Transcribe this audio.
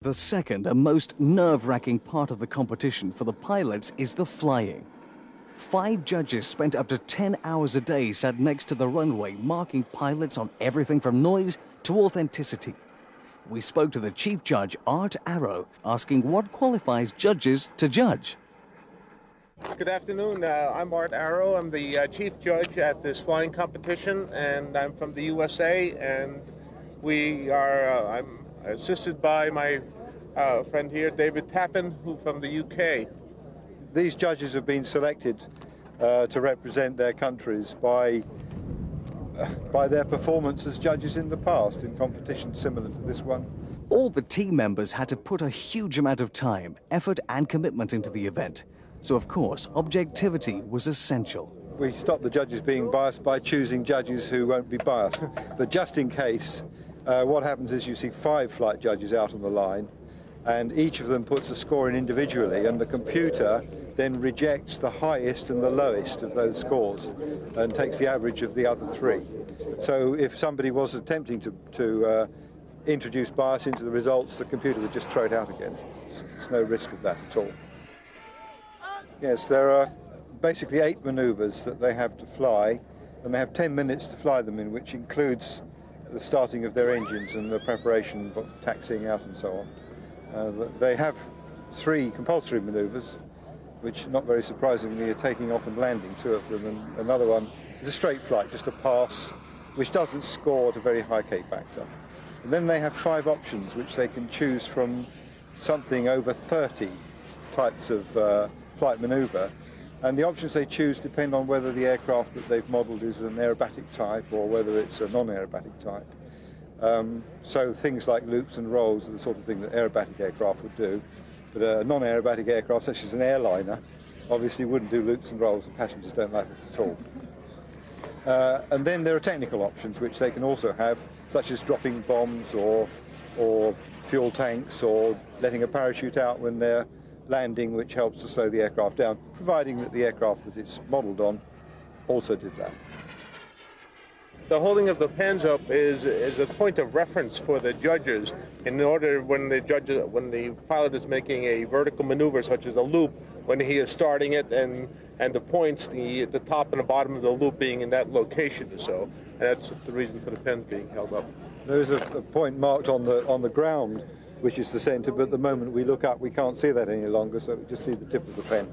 The second and most nerve-wracking part of the competition for the pilots is the flying. 5 judges spent up to 10 hours a day sat next to the runway, marking pilots on everything from noise to authenticity. We spoke to the chief judge, Art Arrow, asking what qualifies judges to judge. Good afternoon. I'm Art Arrow. I'm the chief judge at this flying competition, and I'm from the USA. And I'm assisted by my friend here, David Tappan, who from the UK. These judges have been selected to represent their countries by their performance as judges in the past in competitions similar to this one. All the team members had to put a huge amount of time, effort and commitment into the event. So, of course, objectivity was essential. We stop the judges being biased by choosing judges who won't be biased. But just in case, what happens is you see 5 flight judges out on the line, and each of them puts a score in individually, and the computer then rejects the highest and the lowest of those scores and takes the average of the other 3. So if somebody was attempting to introduce bias into the results, the computer would just throw it out again. There's no risk of that at all. Yes, there are basically 8 manoeuvres that they have to fly, and they have 10 minutes to fly them in, which includes the starting of their engines and the preparation for taxiing out and so on. They have 3 compulsory manoeuvres, which, not very surprisingly, are taking off and landing, 2 of them, and another one is a straight flight, just a pass, which doesn't score at a very high K factor. And then they have 5 options, which they can choose from something over 30 types of flight manoeuvre, and the options they choose depend on whether the aircraft that they've modelled is an aerobatic type or whether it's a non-aerobatic type. So things like loops and rolls are the sort of thing that aerobatic aircraft would do, but a non-aerobatic aircraft, such as an airliner, obviously wouldn't do loops and rolls, and passengers don't like it at all. And then there are technical options which they can also have, such as dropping bombs or fuel tanks, or letting a parachute out when they're landing, which helps to slow the aircraft down, providing that the aircraft that it's modelled on also did that. The holding of the pens up is a point of reference for the judges in order when the pilot is making a vertical maneuver such as a loop, when he is starting it, and the points, the top and the bottom of the loop being in that location or so. And that's the reason for the pens being held up. There is a point marked on the ground, which is the centre, but the moment we look up we can't see that any longer, so we just see the tip of the pen.